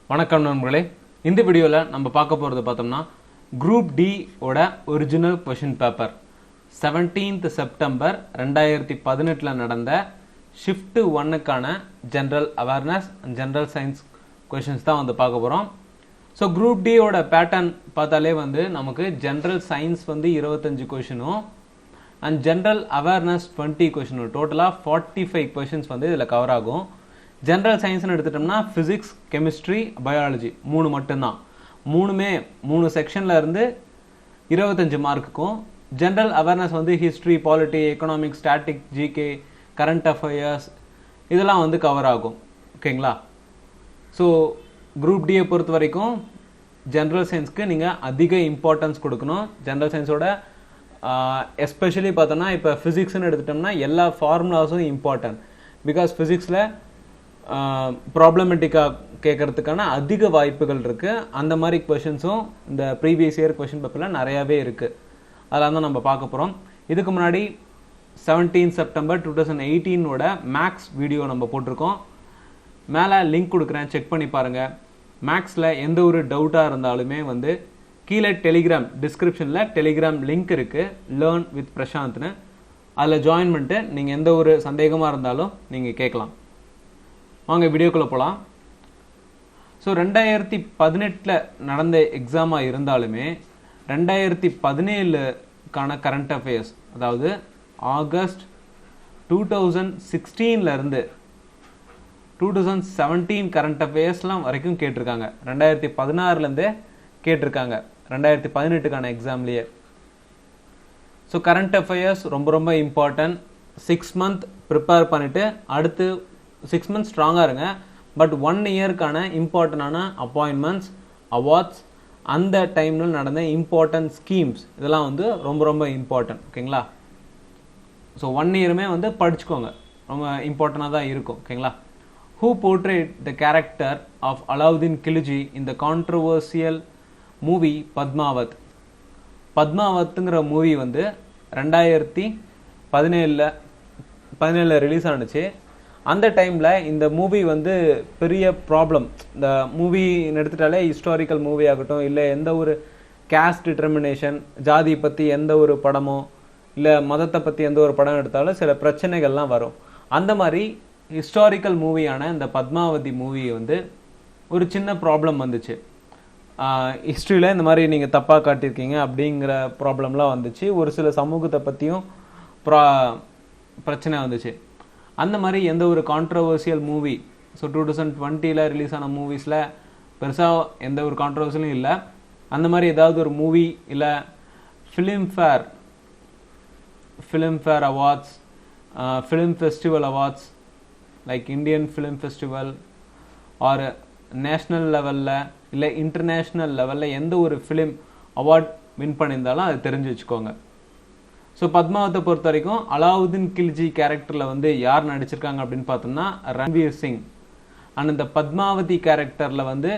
வணக்கம் நண்பர்களே. இந்த வீடியோவில் நம்ம பார்க்க போகிறது பார்த்தோம்னா குரூப் டி ஓட original question paper 17th September 2018 நடந்த ஷிஃப்ட் 1க்கான general awareness and general science questions தான் வந்து பார்க்க போகிறோம். ஸோ குரூப் டி ஓட பேட்டர்ன் பார்த்தாலே வந்து நமக்கு ஜென்ரல் சயின்ஸ் வந்து 25 கொஷினும் அண்ட் ஜென்ரல் அவேர்னஸ் 20 கொஷினும் டோட்டலாக 45 கொஷின்ஸ் வந்து இதில் கவர் ஆகும். ஜென்ரல் சயின்ஸ்னு எடுத்துட்டோம்னா ஃபிசிக்ஸ், கெமிஸ்ட்ரி, பயாலஜி 3 மட்டும்தான். மூணு செக்ஷனில் இருந்து 25 மார்க்குக்கும். ஜென்ரல் அவேர்னஸ் வந்து history, polity, economics, static, GK, current affairs இதெல்லாம் வந்து கவர் ஆகும். ஓகேங்களா? ஸோ குரூப் டியை பொறுத்த வரைக்கும் ஜென்ரல் சயின்ஸ்க்கு நீங்கள் அதிக இம்பார்ட்டன்ஸ் கொடுக்கணும். ஜென்ரல் சயின்ஸோட எஸ்பெஷலி பார்த்தோன்னா இப்போ ஃபிசிக்ஸ்னு எடுத்துட்டோம்னா எல்லா ஃபார்முலாஸும் இம்பார்ட்டன்ட். பிகாஸ் ஃபிசிக்ஸில் ப்ராப்ளமேட்டிக்காக கேட்கறதுக்கான அதிக வாய்ப்புகள் இருக்குது. அந்த மாதிரி கொஷின்ஸும் இந்த ப்ரீவியஸ் இயர் கொஷின் பேப்பரில் நிறையாவே இருக்குது. அதெல்லாம் தான் நம்ம பார்க்க போகிறோம். இதுக்கு முன்னாடி 17 செப்டம்பர் 2018 மேக்ஸ் வீடியோ நம்ம போட்டிருக்கோம். மேலே லிங்க் கொடுக்குறேன், செக் பண்ணி பாருங்கள். மேக்ஸில் எந்த ஒரு டவுட்டாக இருந்தாலுமே வந்து கீழே டெலிகிராம் டிஸ்கிரிப்ஷனில் டெலிகிராம் லிங்க் இருக்குது, லேர்ன் வித் பிரசாந்த்னு. அதில் ஜாயின் பண்ணிட்டு நீங்கள் எந்த ஒரு சந்தேகமாக இருந்தாலும் நீங்கள் கேட்கலாம். வாங்க வீடியோக்குள்ளே போகலாம். ஸோ 2018 நடந்த எக்ஸாமாக இருந்தாலுமே 2017க்கான கரண்ட் அஃபேர்ஸ், அதாவது ஆகஸ்ட் 2016 2017 கரண்ட் அஃபேர்ஸ்லாம் வரைக்கும் கேட்டிருக்காங்க. 2016 கேட்டிருக்காங்க 2018க்கான எக்ஸாம்லேயே. ஸோ கரண்ட் அஃபேர்ஸ் ரொம்ப இம்பார்ட்டன்ட். 6 month ப்ரிப்பேர் பண்ணிவிட்டு அடுத்து 6 months ஸ்ட்ராங்காக இருங்க. பட் 1 இயர்க்கான இம்பார்ட்டண்டான அப்பாயின்மெண்ட்ஸ், அவார்ட்ஸ், அந்த டைமில் நடந்த இம்பார்ட்டன்ட் ஸ்கீம்ஸ் இதெல்லாம் வந்து ரொம்ப இம்பார்ட்டன்ட். ஓகேங்களா? ஸோ 1 இயருமே வந்து படிச்சுக்கோங்க, ரொம்ப இம்பார்ட்டண்டாக தான் இருக்கும். ஓகேங்களா? Who portrayed the character of Alauddin Khilji இந்த கான்ட்ரவர்சியல் மூவி பத்மாவத். பத்மாவத்துங்கிற மூவி வந்து 2017 ரிலீஸ் ஆனிச்சு. அந்த டைமில் இந்த மூவி வந்து பெரிய ப்ராப்ளம். இந்த மூவி எடுத்துட்டாலே ஹிஸ்டாரிக்கல் மூவி ஆகட்டும், இல்லை எந்த ஒரு கேஸ்ட் டிட்டர்மினேஷன், ஜாதி பற்றி எந்த ஒரு படமோ இல்லை மதத்தை பற்றி எந்த ஒரு படம் எடுத்தாலும் சில பிரச்சனைகள்லாம் வரும். அந்த மாதிரி ஹிஸ்டாரிக்கல் மூவியான இந்த பத்மாவதி மூவி வந்து ஒரு சின்ன ப்ராப்ளம் வந்துச்சு. ஹிஸ்ட்ரியில் இந்த மாதிரி நீங்கள் தப்பாக காட்டியிருக்கீங்க அப்படிங்கிற ப்ராப்ளம்லாம் வந்துச்சு. ஒரு சில சமூகத்தை பற்றியும் பிரச்சனை வந்துச்சு. அந்த மாதிரி எந்த ஒரு கான்ட்ரவர்சியல் மூவி, ஸோ 2020 ரிலீஸ் ஆன மூவிஸில் பெருசாக எந்த ஒரு கான்ட்ரவர்சியலும் இல்லை. அந்த மாதிரி ஏதாவது ஒரு மூவி இல்லை filmfare awards, film festival awards like Indian film festival or national லெவலில் இல்லை இன்டர்நேஷ்னல் லெவலில் எந்த ஒரு ஃபிலிம் அவார்ட் வின் பண்ணியிருந்தாலும் அதை தெரிஞ்சு வச்சுக்கோங்க. ஸோ பத்மாவத்தை பொறுத்த வரைக்கும் அலாவுதீன் கில்ஜி கேரக்டரில் வந்து யார் நடிச்சிருக்காங்க அப்படின்னு பார்த்தோம்னா ரன்வீர் சிங். அண்ட் இந்த பத்மாவதி கேரக்டரில் வந்து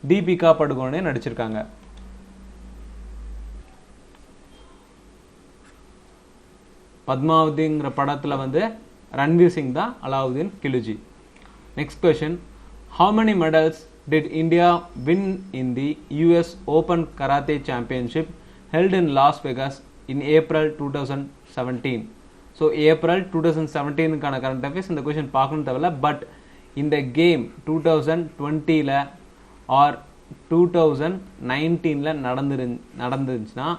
தீபிகா படுகோனே நடிச்சிருக்காங்க. பத்மாவதிங்கிற படத்தில் வந்து ரன்வீர் சிங் தான் Alauddin Khilji. Next question, how many medals did India win in the US Open Karate Championship held in Las Vegas in April 2017? So April 2017க்கான கரண்ட் அஃபேர்ஸ் இந்த கொஷின் பார்க்கணும் தேவையில்ல. பட் இந்த கேம் 2020 ஆர் 2019 நடந்துருந்துச்சுன்னா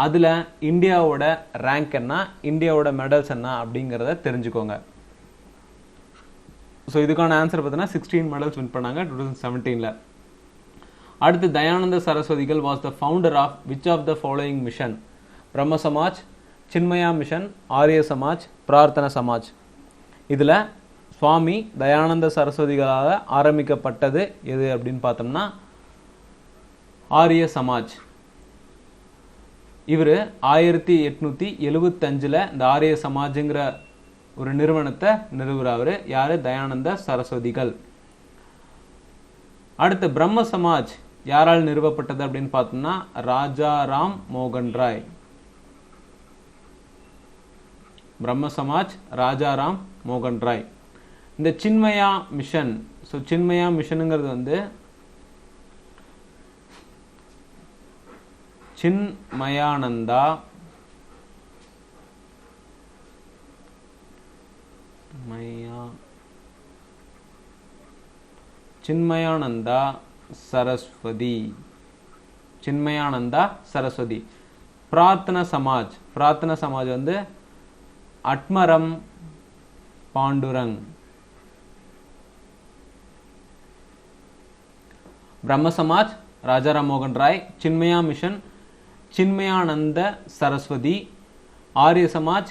அதில் இந்தியாவோட ரேங்க் என்ன, இந்தியாவோட மெடல்ஸ் என்ன அப்படிங்கிறத தெரிஞ்சுக்கோங்க. ஸோ இதுக்கான ஆன்சர் பார்த்தீங்கன்னா 16 மெடல்ஸ் வின் பண்ணாங்க 2017. அடுத்து, தயானந்த சரஸ்வதிகள் was the founder of which of the following mission? Brahmo Samaj, Chinmaya mission, ஆரிய சமாஜ், பிரார்த்தன சமாஜ். இதில் சுவாமி தயானந்த சரஸ்வதிகளாக ஆரம்பிக்கப்பட்டது எது அப்படின்னு பார்த்தோம்னா ஆரிய சமாஜ். இவர் 1875 இந்த ஆரிய சமாஜுங்கிற ஒரு நிறுவனத்தை நிறுவுறாரு. யாரு? தயானந்த சரஸ்வதிகள். அடுத்து, பிரம்ம சமாஜ் யாரால் நிறுவப்பட்டது அப்படின்னு பார்த்தோம்னா ராஜா ராம் மோகன் ராய். பிரம்ம சமாஜ் ராஜாராம் மோகன் ராய். இந்த சின்மயா மிஷன், ஸோ சின்மயா மிஷனுங்கிறது வந்து Chinmayananda Saraswati. Chinmayananda Saraswati. Prarthana Samaj வந்து Atmaram Pandurang. Brahma Samaj Rajaram Mohan Rai. Chinmaya Mission Chinmayananda Saraswati. Arya Samaj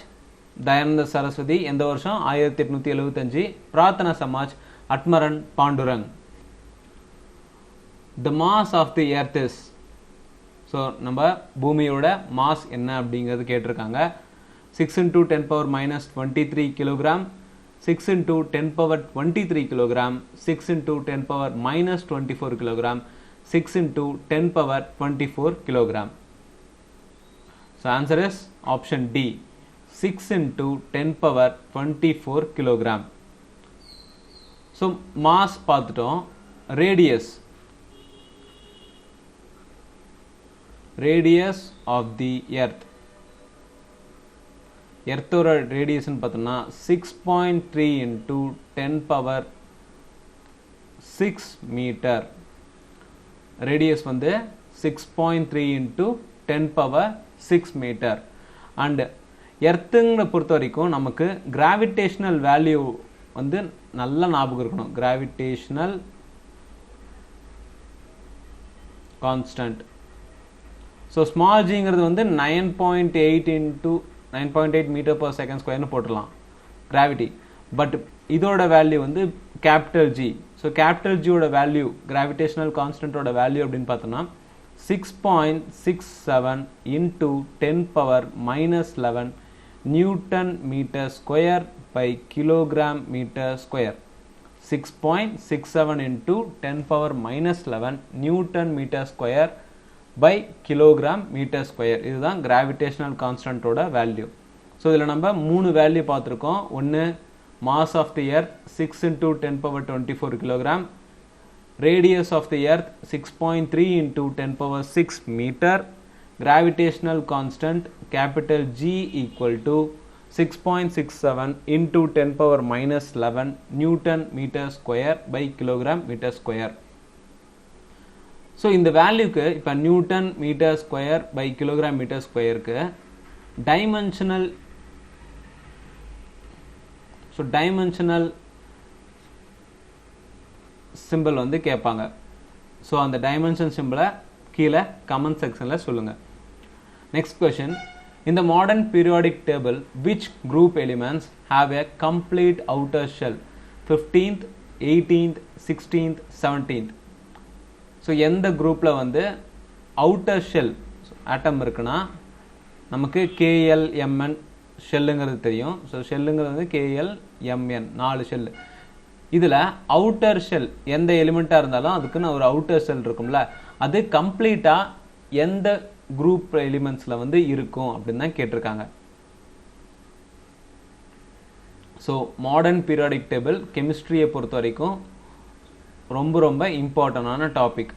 Dayananda Saraswati. எந்த வருஷம் 1875. Prarthana Samaj Atmaran Pandurang. The mass of the earth is, so நம்ம பூமியோட mass என்ன அப்படிங்கிறது கேட்டிருக்காங்க. 6 into 10 power minus 23 kilogram, 6 into 10 power 23 kilogram, 6 into 10 power minus 24 kilogram, 6 into 10 power 24 kilogram. So answer is option D, 6 into 10 power 24 kilogram. So mass பார்த்துட்டோம். Radius of the earth. எர்த்தோட radiation பார்த்தோம்னா 6.3 into 10 power 6 metre. Radius வந்து 6.3 into 10 power 6 metre. And எர்த்துங்கிற பொறுத்த வரைக்கும் நமக்கு gravitational value வந்து நல்லா ஞாபகம் இருக்கணும். Gravitational constant. ஸோ ஸ்மால் ஜிங்கிறது வந்து 9.8 into 9.8 மீட்டர் பர் செகண்ட் ஸ்கொயர்னு போட்டுடலாம் கிராவிட்டி. பட் இதோட வேல்யூ வந்து கேபிட்டல் ஜி. ஸோ கேபிட்டல் ஜியோட வேல்யூ கிராவிடேஷனல் கான்ஸ்டன்டோட வேல்யூ அப்படின்னு பார்த்தோம்னா 6.67 into 10 power minus 11 newton metre square by kilogram metre square. 6.67 into 10 power minus 11 newton metre square by kilogram meter square. இதுதான் gravitational constant ஓட value. So இதில் நம்ம 3 value பார்த்துருக்கோம். ஒன்று mass of the earth 6 into 10 power 24 kilogram, radius of the earth 6.3 into 10 power 6 meter, gravitational constant capital G equal to 6.67 into 10 power minus 11 Newton meter square by kilogram meter square. So இந்த வேல்யூக்கு இப்போ newton metre square by kilogram metre ஸ்கொயருக்கு dimensional simple வந்து கேட்பாங்க. So அந்த dimension சிம்பிளை கீழே comment செக்ஷனில் சொல்லுங்கள். Next question, in the modern periodic table which group elements have a complete outer shell? 15th, 18th, 16th, 17th. So எந்த குரூப்பில் வந்து அவுட்டர் ஷெல் ஆட்டம் இருக்குன்னா நமக்கு KLMN ஷெல்லுங்கிறது தெரியும். ஸோ ஷெல்லுங்கிறது வந்து KLMN 4 ஷெல். இதில் அவுட்டர் ஷெல் எந்த எலிமெண்ட்டாக இருந்தாலும் அதுக்குன்னு ஒரு அவுட்டர் ஷெல் இருக்கும்ல, அது கம்ப்ளீட்டாக எந்த குரூப் எலிமெண்ட்ஸில் வந்து இருக்கும் அப்படின்னு தான் கேட்டிருக்காங்க. ஸோ மாடர்ன் பீரியாடிக் டேபிள் கெமிஸ்ட்ரியை பொறுத்த வரைக்கும் ரொம்ப இம்பார்ட்டண்டான டாபிக்.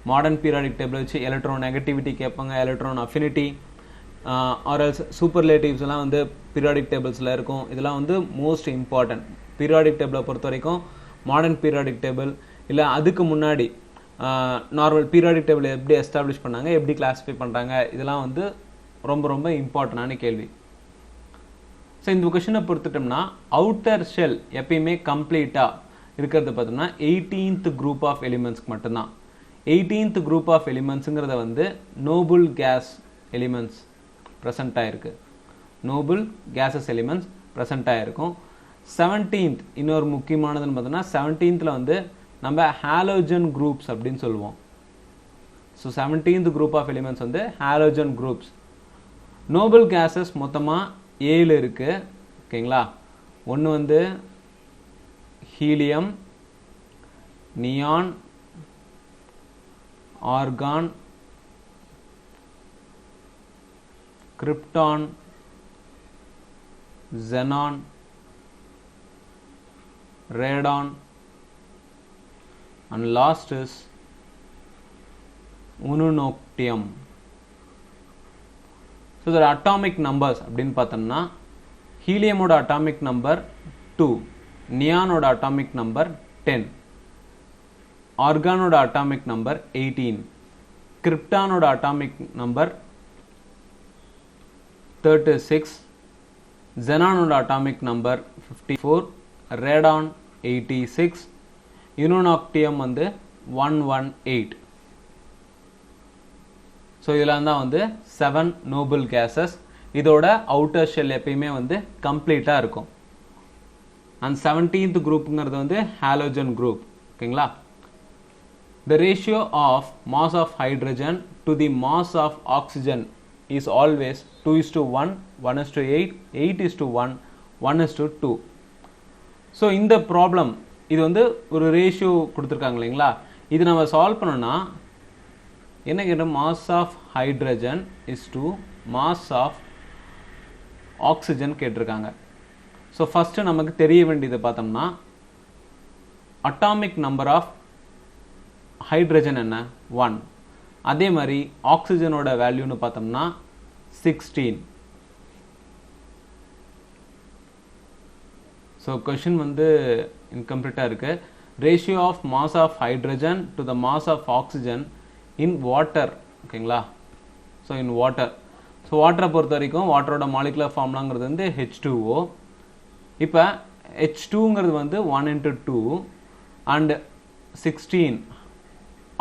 மாடர்ன் பீரியாடிக் டேபிள் வச்சு எலக்ட்ரான் நெகட்டிவிட்டி கேட்பாங்க, எலக்ட்ரான் அஃபினிட்டி ஆர்எல்ஸ் சூப்பர்லேட்டிவ்ஸ்லாம் வந்து பீரியாடிக் டேபிள்ஸில் இருக்கும். இதெல்லாம் வந்து மோஸ்ட் இம்பார்ட்டன்ட். பீரியாடிக் டேபிளை பொறுத்த வரைக்கும் மாடர்ன் பீரியாடிக் டேபிள் இல்லை அதுக்கு முன்னாடி நார்மல் பீரியாடிக் டேபிள் எப்படி எஸ்டாப்ளிஷ் பண்ணாங்க, எப்படி கிளாஸிஃபை பண்ணுறாங்க, இதெல்லாம் வந்து ரொம்ப இம்பார்ட்டண்டான கேள்வி. ஸோ இந்த கொஷினை பொறுத்துட்டோம்னா அவுட்டர் ஷெல் எப்பயுமே கம்ப்ளீட்டாக இருக்கிறது பார்த்தோம்னா 18th குரூப் ஆஃப் எலிமெண்ட்ஸ்க்கு மட்டும்தான். 18th குரூப் ஆஃப் எலிமெண்ட்ஸுங்கிறத வந்து நோபல் கேஸ் எலிமெண்ட்ஸ் ப்ரெசென்ட் ஆகிருக்கு. நோபல் கேஸஸ் எலிமெண்ட்ஸ் ப்ரெசென்ட் ஆகிருக்கும். 17th இன்னொரு முக்கியமானதுன்னு பார்த்தோம்னா 17th வந்து நம்ம ஹாலோஜன் குரூப்ஸ் அப்படின்னு சொல்லுவோம். So 17th group of elements வந்து ஹாலோஜன் குரூப்ஸ். நோபல் கேஸஸ் மொத்தமாக 7 இருக்குது. ஓகேங்களா, ஒன்று வந்து helium, neon, argon, krypton, xenon, radon, and last is ununoctium. So இதோட அட்டாமிக் நம்பர்ஸ் அப்படின்னு பார்த்தோம்னா ஹீலியமோட அட்டாமிக் நம்பர் 2, நியானோட அட்டாமிக் நம்பர் 10, ஆர்கானோட அட்டாமிக் நம்பர் 18, கிரிப்டானோட அட்டாமிக் நம்பர் 36, xenonோட அட்டாமிக் நம்பர் 54, ரேடான் 86, யுனோனாக்டியம் வந்து 118. ஸோ இதெல்லாம் தான் வந்து 7 நோபல் கேசஸ். இதோட அவுட்டர் ஷெல் எப்பயுமே வந்து கம்ப்ளீட்டாக இருக்கும். அண்ட் 17th குரூப்புங்கிறது வந்து ஹாலோஜன் குரூப். ஓகேங்களா? The ratio of mass of hydrogen to the mass of oxygen is always 2:1, 1:8, 8:1, 1:2. So இந்த ப்ராப்ளம் இது வந்து ஒரு ரேஷியோ கொடுத்துருக்காங்க இல்லைங்களா? இது நம்ம சால்வ் பண்ணோன்னா என்ன கேட்டோம்? Mass of hydrogen is to mass of oxygen கேட்டிருக்காங்க. ஸோ ஃபஸ்ட்டு நமக்கு தெரிய வேண்டியது பார்த்தோம்னா அட்டாமிக் நம்பர் ஆஃப் ஹைட்ரஜன் என்ன? 1. அதே மாதிரி ஆக்சிஜனோட வேல்யூன்னு பார்த்தோம்னா 16. ஸோ கொஷின் வந்து இன்கம்ப்ளீட்டாக இருக்குது. Ratio of mass of hydrogen to the mass of oxygen in water. ஓகேங்களா? So in water. ஸோ வாட்டரை பொறுத்த வரைக்கும் வாட்டரோட மாலிகுலர் ஃபார்முலாங்கிறது வந்து H2O. இப்போ H2ங்கிறது வந்து 1:2 அண்ட் 16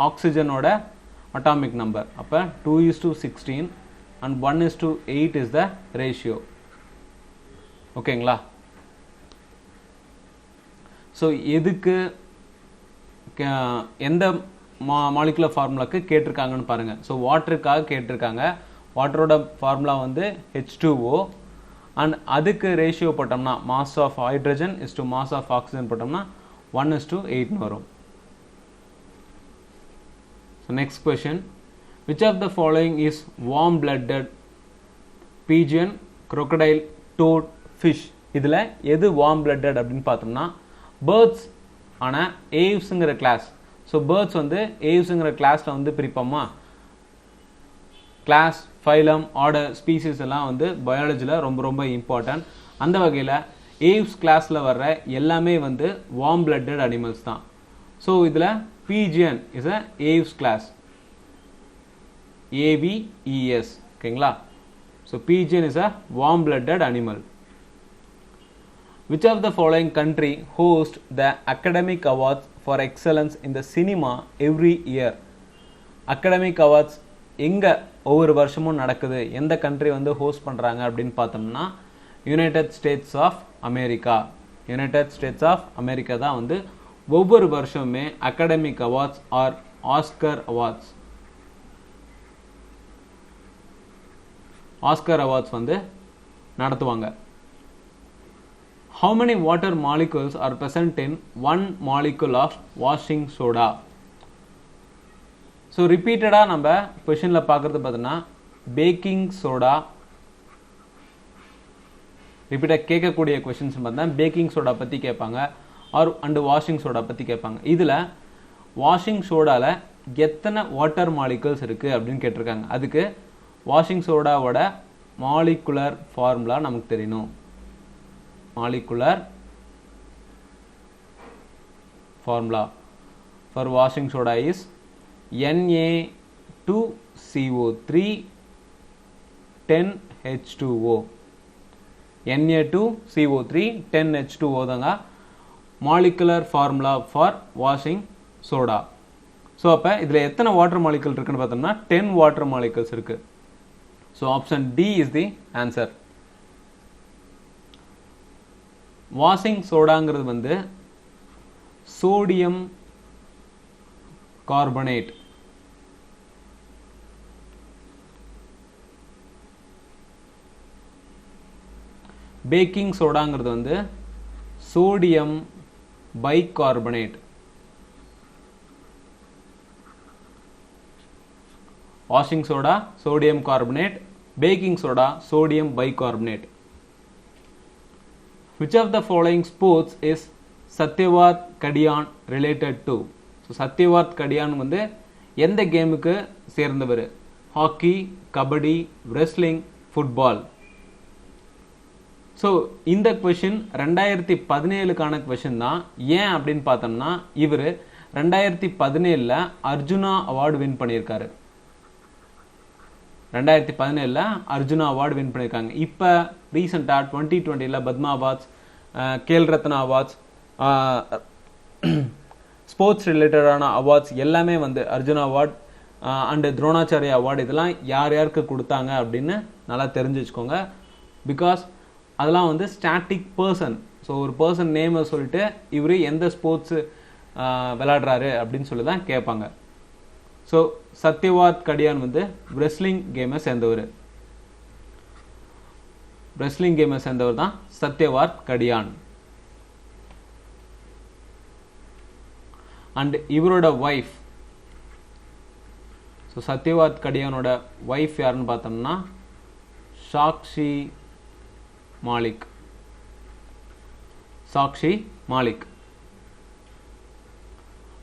ஆக்சிஜனோட அட்டாமிக் நம்பர். அப்போ 2:16 அண்ட் 1:8 இஸ் த ரேஷியோ. ஓகேங்களா? ஸோ எதுக்கு எந்த மாலிகுலர் ஃபார்முலாக்கு கேட்டிருக்காங்கன்னு பாருங்கள். ஸோ வாட்டருக்காக கேட்டிருக்காங்க. வாட்டரோட ஃபார்முலா வந்து H2O அண்ட் அதுக்கு ரேஷியோ போட்டோம்னா mass of hydrogen is to mass of oxygen போட்டோம்னா 1:8 வரும். So next question, which of the following is warm blooded pigeon, crocodile, toad, fish? இதில் எது வார்ம் பிளட்டட் அப்படின்னு பார்த்தோம்னா பேர்ட்ஸ் ஆன ஏவ்ஸுங்கிற கிளாஸ். ஸோ பேர்ட்ஸ் வந்து ஏவ்ஸுங்கிற கிளாஸில் வந்து பிரிப்போமா? கிளாஸ், ஃபைலம், ஆர்டர், ஸ்பீசிஸ் எல்லாம் வந்து பயாலஜியில் ரொம்ப ரொம்ப இம்பார்ட்டன்ட். அந்த வகையில் ஏவ்ஸ் கிளாஸில் வர்ற எல்லாமே வந்து வார்ம் பிளட்டட் அனிமல்ஸ் தான். ஸோ இதில் pigeon is a aves class, AVES. ஓகேங்களா? So pigeon is a warm blooded animal. Which of the following country hosts the academic awards for excellence in the cinema every year? Academic awards எங்க ஒவ்வொரு வருஷமும் நடக்குது, எந்த country வந்து host பண்றாங்க அப்படின்னு பார்த்தோம்னா United States of America. United States of America தான் வந்து ஒவ்வொரு வருஷமுமே academic awards or Oscar awards வந்து நடத்துவாங்க. How many water molecules are present in 1 molecule of washing soda? So ரிப்பீட்டடாக நம்ம கொஷனில் பார்க்குறது பார்த்தோன்னா பேக்கிங் சோடா, ரிப்பீட்டாக கேட்கக்கூடிய கொஷின்ஸ் பார்த்தா பேக்கிங் சோடா பற்றி கேட்பாங்க அண்டு வாஷிங் சோடா பற்றி கேட்பாங்க. இதில் வாஷிங் சோடாவில் எத்தனை வாட்டர் மாலிகுல்ஸ் இருக்குது அப்படின்னு கேட்டிருக்காங்க. அதுக்கு வாஷிங் சோடாவோட மாலிகுலர் ஃபார்முலா நமக்கு தெரியணும். Molecular formula for washing soda is Na2CO3 10H2O. Na2CO3 10H2O தாங்க molecular formula for washing soda. So அப்போ இதில் எத்தனை வாட்டர் மாலிகுல் இருக்குன்னு பார்த்தோம்னா 10 வாட்டர் மாலிகுல்ஸ் இருக்கு. So option D is the answer. Washing சோடாங்கிறது வந்து சோடியம் கார்பனேட். பேக்கிங் சோடாங்கிறது வந்து sodium bicarbonate. Washing soda sodium carbonate, baking soda sodium bicarbonate. Which of the following sports is Satyavart Kadiyan related to? So Satyavart Kadiyan வந்து எந்த கேமுக்கு சேர்ந்தவர்? Hockey, kabaddi, wrestling, football. So இந்த question 2017க்கான question தான். ஏன் அப்படின்னு பார்த்தோம்னா இவர் 2017 அர்ஜுனா அவார்டு வின் பண்ணியிருக்காரு. 2017 அர்ஜுனா அவார்டு வின் பண்ணியிருக்காங்க. இப்போ ரீசெண்டாக 2020 Padma awards, Khel Ratna awards, sports ரிலேட்டடான அவார்ட்ஸ் எல்லாமே வந்து Arjuna award and Dronacharya award இதெல்லாம் யார் யாருக்கு கொடுத்தாங்க அப்படின்னு நல்லா தெரிஞ்சு வச்சுக்கோங்க. பிகாஸ் அதெல்லாம் வந்து ஸ்டாட்டிக் பர்சன். ஸோ ஒரு பர்சன் நேமை சொல்லிட்டு இவர் எந்த ஸ்போர்ட்ஸு விளையாடுறாரு அப்படின்னு சொல்லி தான் கேட்பாங்க. ஸோ சத்யவாத் கடியான் வந்து ரெஸ்லிங் கேமை சேர்ந்தவர். ரெஸ்லிங் கேமை சேர்ந்தவர் தான் சத்யவாத் கடியான். அண்ட் இவரோட ஒய்ஃப், ஸோ சத்யவாத் கடியானோட ஒய்ஃப் யாருன்னு பார்த்தோம்னா Sakshi Malik. Sakshi Malik.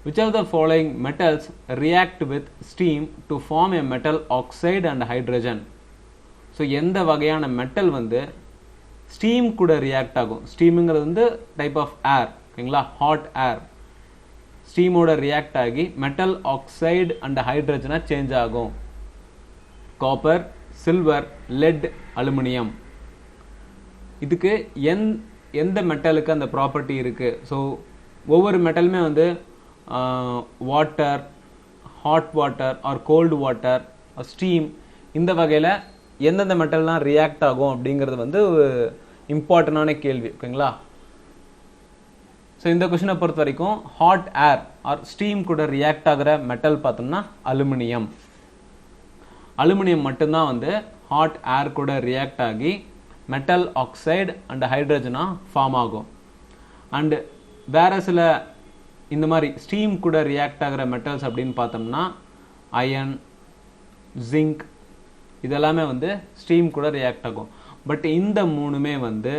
Which of the following metals react with steam to form a metal oxide and hydrogen? So எந்த வகையான மெட்டல் வந்து ஸ்டீம் கூட ரியாக்ட் ஆகும்? ஸ்டீமுங்கிறது வந்து டைப் ஆஃப் ஏர், ஓகேங்களா, ஹாட் ஏர். ஸ்டீமோட ரியாக்ட் ஆகி மெட்டல் ஆக்சைடு அண்ட் ஹைட்ரஜனாக சேஞ்ச் ஆகும். Copper, silver, let, aluminium. இதுக்கு எந்த மெட்டலுக்கு அந்த ப்ராப்பர்ட்டி இருக்குது? ஸோ ஒவ்வொரு மெட்டலுமே வந்து water, hot water or cold water, steam, இந்த வகையில் எந்தெந்த மெட்டல்லாம் ரியாக்ட் ஆகும் அப்படிங்கிறது வந்து இம்பார்ட்டண்டான கேள்வி, ஓகேங்களா. ஸோ இந்த கொஷினை பொறுத்த வரைக்கும் ஹாட் ஏர் ஆர் ஸ்டீம் கூட ரியாக்ட் ஆகிற மெட்டல் பார்த்தோம்னா அலுமினியம். அலுமினியம் மட்டும்தான் வந்து ஹாட் ஏர் கூட ரியாக்ட் ஆகி மெட்டல் ஆக்சைடு அண்ட் ஹைட்ரஜனாக ஃபார்ம் ஆகும். அண்டு வேறு சில இந்த மாதிரி ஸ்டீம் கூட ரியாக்ட் ஆகிற மெட்டல்ஸ் அப்படின்னு பார்த்தோம்னா அயன், ஜிங்க், இதெல்லாமே வந்து ஸ்டீம் கூட ரியாக்ட் ஆகும். பட் இந்த மூணுமே வந்து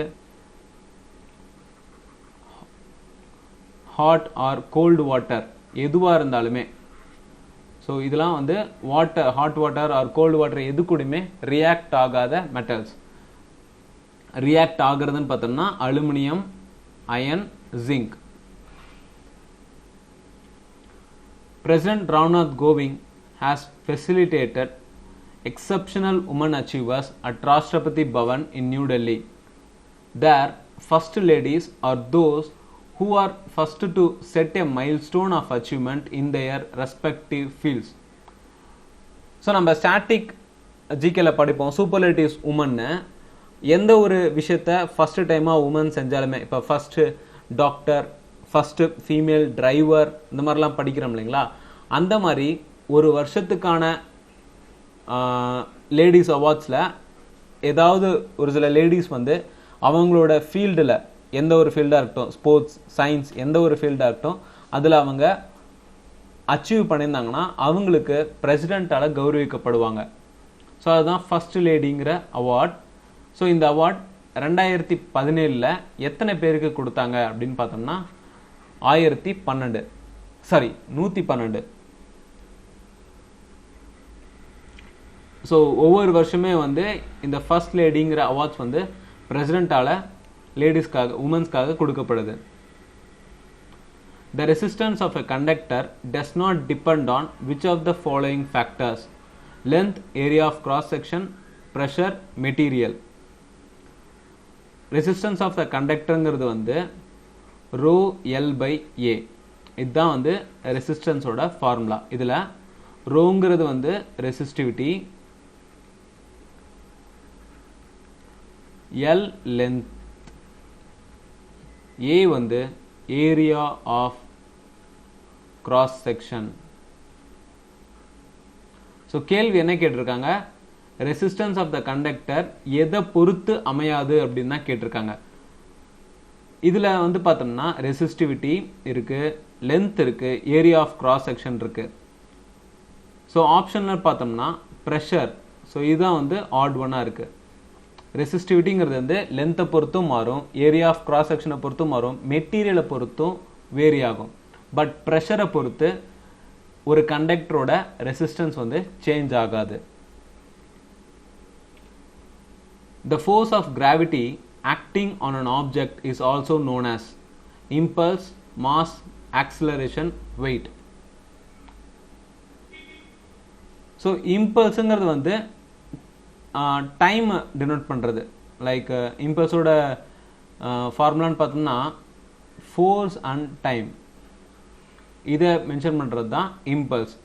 ஹாட் ஆர் கோல்டு வாட்டர் எதுவாக இருந்தாலுமே, ஸோ இதெல்லாம் வந்து water, hot water or cold water எது கூடயுமே ரியாக்ட் ஆகாத மெட்டல்ஸ். ரியாக்ட் ஆகுறதுன்னு பார்த்தோம்னா aluminium, iron, zinc. President Ramnath Kovind has facilitated exceptional women achievers at Rashtrapati Bhavan in New Delhi. Their first ladies are those who are first to set a milestone of achievement in their respective fields. So நம்ம static ஜிகேல படிப்போம் superlatives உமன்னு. எந்த ஒரு விஷயத்த first டைமாக woman செஞ்சாலுமே, இப்போ first doctor, first female driver, இந்த மாதிரிலாம் படிக்கிறோம் இல்லைங்களா, அந்த மாதிரி ஒரு வருஷத்துக்கான லேடிஸ் அவார்ட்ஸில் ஏதாவது ஒரு சில லேடிஸ் வந்து அவங்களோட ஃபீல்டில், எந்த ஒரு ஃபீல்டாக இருக்கட்டும், ஸ்போர்ட்ஸ், சயின்ஸ், எந்த ஒரு ஃபீல்டாக இருக்கட்டும், அதில் அவங்க அச்சீவ் பண்ணியிருந்தாங்கன்னா அவங்களுக்கு பிரசிடெண்ட்டால் கௌரவிக்கப்படுவாங்க. ஸோ அதுதான் ஃபஸ்ட் லேடிங்கிற அவார்ட். ஸோ இந்த அவார்ட் 2017 எத்தனை பேருக்கு கொடுத்தாங்க அப்படின்னு பார்த்தோம்னா 112. ஸோ ஒவ்வொரு வருஷமே வந்து இந்த ஃபர்ஸ்ட் லேடிங்கிற அவார்ட்ஸ் வந்து பிரசிடெண்ட்டால் லேடிஸ்க்காக, உமன்ஸ்க்காக கொடுக்கப்படுது. The resistance of a conductor does not depend on which of the following factors: length, area of cross section, pressure, material. Resistance of the conductorங்கிறது வந்து rho L by A. இதுதான் வந்து ரெசிஸ்டன்ஸோட formula. இதில் ரோங்கிறது வந்து resistivity, L length, A வந்து area of cross section. So கேள்வி என்ன கேட்டிருக்காங்க? ரெசிஸ்டன்ஸ் ஆஃப் த கண்டக்டர் எதை பொறுத்து அமையாது அப்படின்னு தான் கேட்டிருக்காங்க. இதில் வந்து பார்த்தோம்னா ரெசிஸ்டிவிட்டி இருக்கு, லென்த் இருக்கு, ஏரியா ஆஃப் கிராஸ் செக்ஷன் இருக்கு. ஸோ ஆப்ஷனில் பார்த்தோம்னா ப்ரெஷர், ஸோ இதுதான் வந்து ஆட் ஒன்னாக இருக்கு. ரெசிஸ்டிவிட்டிங்கிறது வந்து லென்த்தை பொறுத்தும் மாறும், ஏரியா ஆஃப் கிராஸ் செக்ஷனை பொறுத்தும் மாறும், மெட்டீரியலை பொறுத்தும் வேரி ஆகும். பட் ப்ரெஷரை பொறுத்து ஒரு கண்டக்டரோட ரெசிஸ்டன்ஸ் வந்து சேஞ்ச் ஆகாது. The force of gravity acting on an object is also known as impulse, mass, acceleration, weight. So impulseங்கிறது வந்து டைம் டினோட் பண்ணுறது. லைக் இம்பல்ஸோட ஃபார்முலான்னு பார்த்தோம்னா ஃபோர்ஸ் அண்ட் டைம், இதை மென்ஷன் பண்ணுறது தான் இம்பல்ஸ்.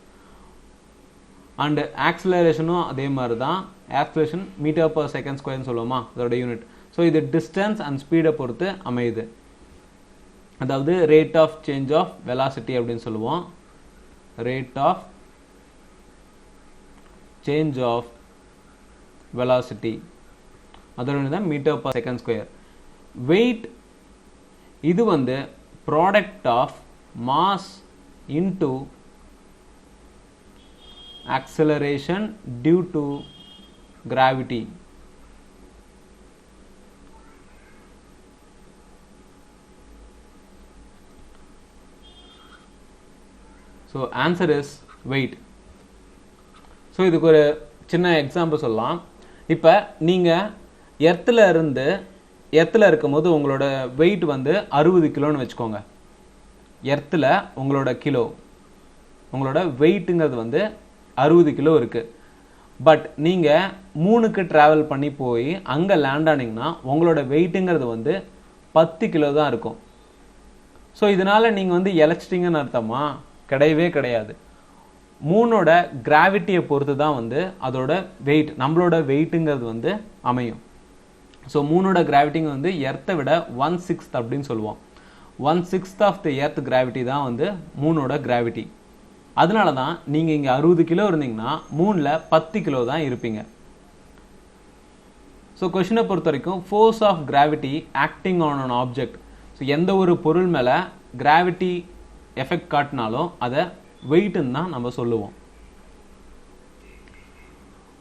அண்டு ஆக்சிலரேஷனும் அதே மாதிரி தான். ஆக்சிலரேஷன் மீட்டர் பர் செகண்ட் ஸ்கொயர்னு சொல்லுவோமா, அதோட யூனிட். ஸோ இது டிஸ்டன்ஸ் அண்ட் ஸ்பீடை பொறுத்து அமையுது. அதாவது rate of change of velocity அப்படின்னு சொல்லுவோம். Rate of change of velocity, அதோட யூனிட் தான் metre per second square. Wait இது வந்து product of mass into acceleration due to gravity. So answer is weight. So இதுக்கு ஒரு சின்ன எக்ஸாம்பிள் சொல்லலாம். இப்போ நீங்கள் எர்த்தில் இருக்கும்போது உங்களோட வெயிட் வந்து 60 கிலோன்னு வச்சுக்கோங்க. எர்த்தில் உங்களோட கிலோ, உங்களோட வெயிட்டுங்கிறது வந்து 60 கிலோ இருக்குது. பட் நீங்கள் 3க்கு ட்ராவல் பண்ணி போய் அங்கே லேண்ட் ஆனீங்கன்னா உங்களோட வெயிட்டுங்கிறது வந்து 10 கிலோ தான் இருக்கும். ஸோ இதனால் நீங்கள் வந்து இழைச்சிட்டிங்கன்னு அர்த்தமா? கிடையவே கிடையாது. மூணோட கிராவிட்டியை பொறுத்து தான் வந்து அதோட வெயிட், நம்மளோட வெயிட்டுங்கிறது வந்து அமையும். ஸோ மூணோட கிராவிட்டிங்க வந்து எர்த்தை விட 1/6 அப்படின்னு சொல்லுவோம். 1/6 ஆஃப் த எர்த் கிராவிட்டி தான் வந்து மூணோட கிராவிட்டி. அதனால தான் நீங்கள் இங்கே 60 கிலோ இருந்தீங்கன்னா மூணில் 10 கிலோ தான் இருப்பீங்க. ஸோ கொஷினை பொறுத்த வரைக்கும் force of gravity acting on an object. So எந்த ஒரு பொருள் மேலே கிராவிட்டி எஃபெக்ட் காட்டினாலும் அதை வெயிட்டுன்னு தான் நம்ம சொல்லுவோம்.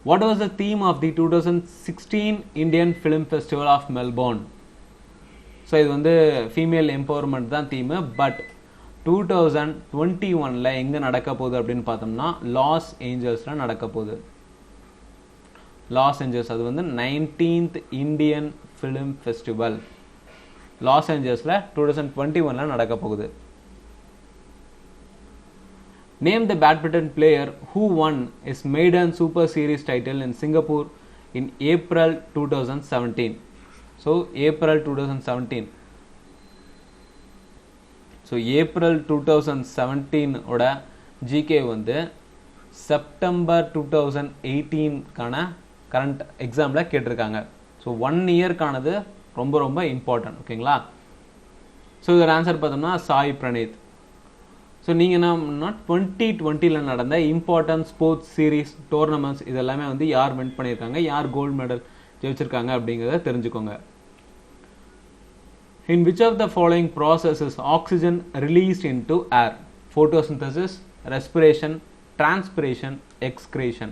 What was the theme of the 2016 Indian film festival of Melbourne? So இது வந்து ஃபீமேல் எம்பவர்மெண்ட் தான் தீமு. பட் 2021 எங்கே நடக்க போகுது அப்படின்னு பார்த்தோம்னா லாஸ் ஏஞ்சல்ஸில் நடக்க போகுது. லாஸ் ஏஞ்சல்ஸ், அது வந்து 19th Indian film festival Los ஏஞ்சல்ஸில் 2021 நடக்க போகுது. Name the badminton player who won his maiden super series title in Singapore in April 2017. So April 2017. So April 2017 ஓட ஜிகே வந்து செப்டம்பர் 2018க்கான கரண்ட் எக்ஸாமில் கேட்டிருக்காங்க. ஸோ 1 இயர்க்கானது ரொம்ப ரொம்ப இம்பார்ட்டன்ட். ஓகேங்களா? ஸோ இதோட ஆன்சர் பார்த்தோம்னா சாய் பிரணீத். ஸோ நீங்கள் என்ன 2020 நடந்த இம்பார்ட்டன்ட் ஸ்போர்ட்ஸ் சீரீஸ் டோர்னமெண்ட்ஸ் இதெல்லாமே வந்து யார் வின் பண்ணியிருக்காங்க, யார் கோல்டு மெடல் ஜெயிச்சிருக்காங்க அப்படிங்கிறத தெரிஞ்சுக்கோங்க. In which of the following process is oxygen released into air? Photosynthesis, respiration, transpiration, excretion.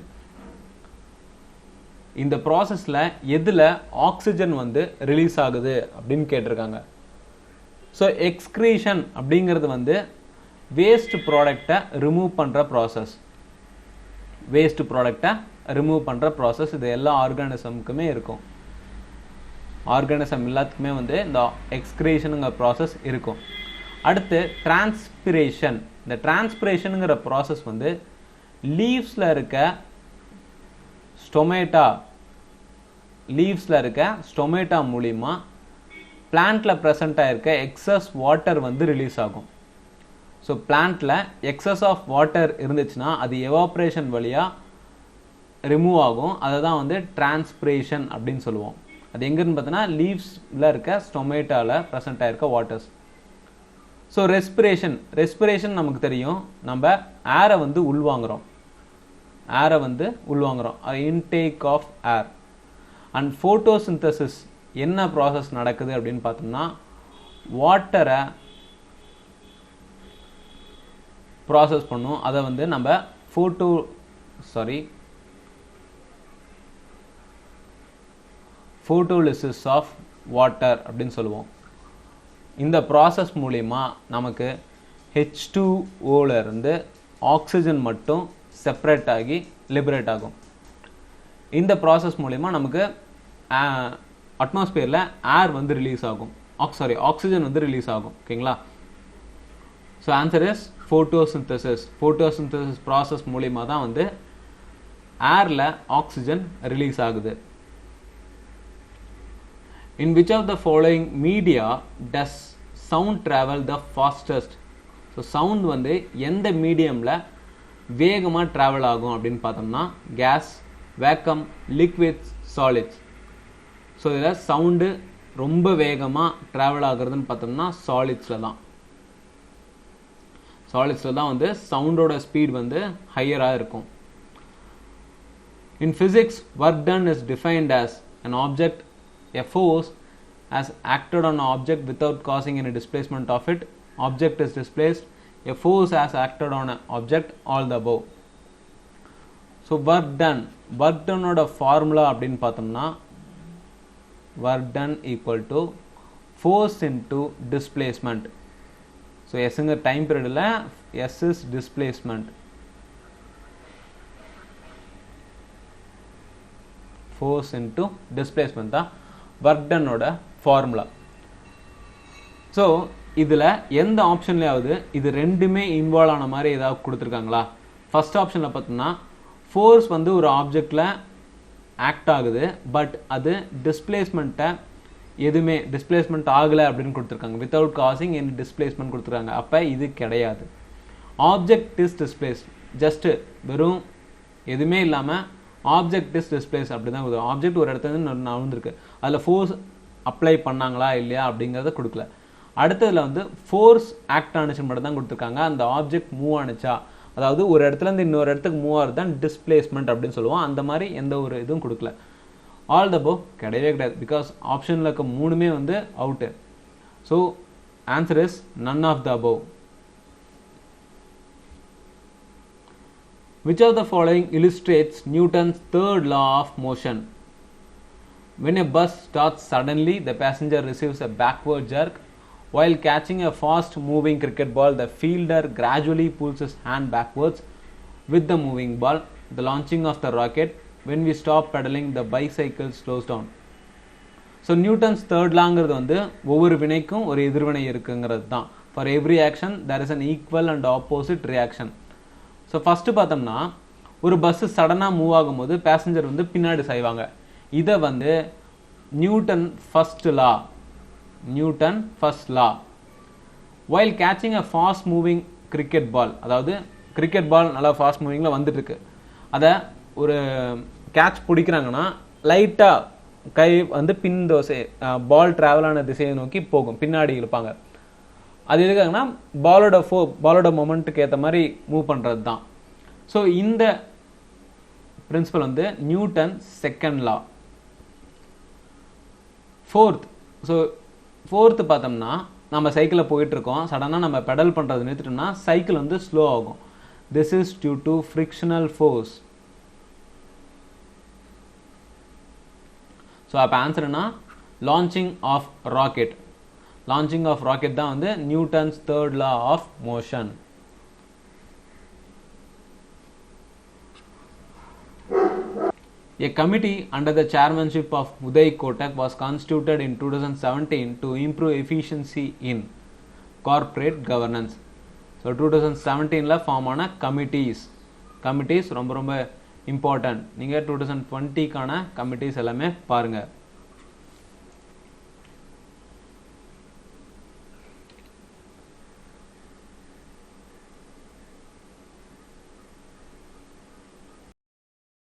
இந்த ப்ராசஸில் எதில் ஆக்சிஜன் வந்து ரிலீஸ் ஆகுது அப்படின்னு கேட்டிருக்காங்க. ஸோ எக்ஸ்க்ரீஷன் அப்படிங்கிறது வந்து வேஸ்ட் ப்ராடக்டை ரிமூவ் பண்ணுற ப்ராசஸ். வேஸ்ட் ப்ராடக்டை ரிமூவ் பண்ணுற ப்ராசஸ் இது எல்லா ஆர்கானிசமுக்குமே இருக்கும். ஆர்கானிசம் எல்லாத்துக்குமே வந்து இந்த எக்ஸ்கிரேஷனுங்கிற ப்ராசஸ் இருக்கும். அடுத்து டிரான்ஸ்பிரேஷன். இந்த டிரான்ஸ்பிரேஷனுங்கிற ப்ராசஸ் வந்து லீவ்ஸில் இருக்க ஸ்டொமேட்டா மூலிமா பிளான்ட்டில் ப்ரெசண்ட் ஆகிருக்க எக்ஸஸ் வாட்டர் வந்து ரிலீஸ் ஆகும். ஸோ பிளான்ட்டில் எக்ஸஸ் ஆஃப் வாட்டர் இருந்துச்சுன்னா அது எவாப்ரேஷன் வழியாக ரிமூவ் ஆகும். அதை தான் வந்து டிரான்ஸ்பிரேஷன் அப்படின்னு சொல்லுவோம். அது எங்கன்னு பார்த்தோன்னா லீவ்ஸில் இருக்க ஸ்டொமேட்டாவில் ப்ரெசண்ட் ஆகிருக்க வாட்டர்ஸ். ஸோ ரெஸ்பிரேஷன் நமக்கு தெரியும், நம்ம ஏரை வந்து உள்வாங்குறோம். Intake of air. And photosynthesis என்ன ப்ராசஸ் நடக்குது அப்படின்னு பார்த்தோம்னா வாட்டரை ப்ராசஸ் பண்ணும். அதை வந்து நம்ம ஃபோட்டோலிசிஸ் ஆஃப் வாட்டர் அப்படின்னு சொல்லுவோம். இந்த ப்ராசஸ் மூலிமா நமக்கு H2O இருந்து ஆக்சிஜன் மட்டும் செப்பரேட் ஆகி லிபரேட் ஆகும். இந்த ப்ராசஸ் மூலிமா நமக்கு அட்மாஸ்பியரில் ஏர் வந்து ரிலீஸ் ஆகும், ஆக்சிஜன் வந்து ரிலீஸ் ஆகும். ஓகேங்களா? So answer is photosynthesis. Photosynthesis process மூலிமா தான் வந்து ஏரில் ஆக்சிஜன் ரிலீஸ் ஆகுது. In which of the following media does sound travel the fastest? So sound வந்து எந்த மீடியமில் வேகமாக ட்ராவல் ஆகும் அப்படின்னு பார்த்தோம்னா gas, vacuum, liquids, solids. So இதில் சவுண்டு ரொம்ப வேகமாக ட்ராவல் ஆகுறதுன்னு பார்த்தோம்னா சாலிட்ஸில் தான். சாலிட்ஸில் தான் வந்து சவுண்டோட ஸ்பீட் வந்து ஹையராக இருக்கும். In physics, work done is defined as an object, a force has acted on an object without causing any displacement of it. Object is displaced. A force has acted on an object. All the above. So work done ஓட formula அப்படின்னு பார்த்தோம்னா work done equal to force into displacement. So Sங்க time பீரியடில் S is displacement. Force into displacement தான் work done ஓட formula. So இதில் எந்த ஆப்ஷன்லையாவது இது ரெண்டுமே இன்வால்வ் ஆன மாதிரி ஏதாவது கொடுத்துருக்காங்களா? ஃபர்ஸ்ட் ஆப்ஷனில் பார்த்தோம்னா ஃபோர்ஸ் வந்து ஒரு ஆப்ஜெக்டில் ஆக்ட் ஆகுது, பட் அது டிஸ்பிளேஸ்மெண்ட்டை எதுவுமே டிஸ்பிளேஸ்மெண்ட் ஆகலை அப்படின்னு கொடுத்துருக்காங்க. வித்தவுட் காசிங் எனி டிஸ்பிளேஸ்மெண்ட் கொடுத்துருக்காங்க. அப்போ இது கிடையாது. ஆப்ஜெக்ட் இஸ் டிஸ்பிளேஸ்ட், ஜஸ்ட்டு வெறும் எதுவுமே இல்லாமல் ஆப்ஜெக்ட் இஸ் டிஸ்பிளேஸ் அப்படி தான் கொடுக்கும். ஆப்ஜெக்ட் ஒரு இடத்துல நகர்ந்துருக்கு, அதில் ஃபோர்ஸ் அப்ளை பண்ணாங்களா இல்லையா அப்படிங்கிறத கொடுக்கல. அடுத்ததில் வந்து ஃபோர்ஸ் ஆக்ட் ஆனிச்சு மட்டும் தான் கொடுத்துருக்காங்க. அந்த ஆப்ஜெக்ட் மூவ் ஆனிச்சா, அதாவது ஒரு இடத்துலேருந்து இன்னொரு இடத்துக்கு மூவ் ஆகிறது தான் டிஸ்பிளேஸ்மெண்ட் அப்படின்னு சொல்லுவோம். அந்த மாதிரி எந்த ஒரு இதுவும் கொடுக்கல. ஆல் த அபவ் கிடையவே கிடையாது. பிகாஸ் ஆப்ஷனில் இருக்க மூணுமே வந்து out. So answer is none of the above. Which of the following illustrates Newton's third law of motion? When a bus starts suddenly, the passenger receives a backward jerk. While catching a fast moving cricket ball, the fielder gradually pulls his hand backwards with the moving ball. The launching of the rocket. When we stop pedaling, the bicycle slows down. So Newton's third lawங்கிறது வந்து ஒவ்வொரு வினைக்கும் ஒரு எதிர்வினை இருக்குங்கிறது தான். For every action there is an equal and opposite reaction. So first பார்த்தோம்னா ஒரு bus சடனாக move ஆகும்போது பேசஞ்சர் வந்து பின்னாடி சாய்வாங்க. இதை வந்து Newton first law. While catching a fast moving cricket ball, அதாவது கிரிக்கெட் பால் நல்லா ஃபாஸ்ட் மூவிங்கில் வந்துட்டுருக்கு, அதை ஒரு கேட்ச் பிடிக்கிறாங்கன்னா லைட்டாக கை வந்து பின் தோசை பால் ட்ராவல் ஆன திசையை நோக்கி போகும், பின்னாடி இருப்பாங்க. அது எதுக்காகனா பாலோட மொமெண்ட்டுக்கு ஏற்ற மாதிரி மூவ் பண்ணுறது தான். ஸோ இந்த பிரின்சிபல் வந்து நியூட்டன் செகண்ட் லா. ஃபோர்த்து பார்த்தோம்னா நம்ம சைக்கிளில் போயிட்டுருக்கோம், சடனாக நம்ம பெடல் பண்ணுறது நிறுத்திட்டோம்னா சைக்கிள் வந்து ஸ்லோ ஆகும். This is due to frictional force. So அப்போ ஆன்சர்னா launching of rocket. Launching of rocket தான் வந்து Newton's third law of motion. A committee under the chairmanship of Uday Kotak was constituted in 2017 to improve efficiency in corporate governance. So 2017ல form ஆன committees ரொம்ப ரொம்ப important. நீங்கள் 2020க்கான committees எல்லாமே பாருங்கள்.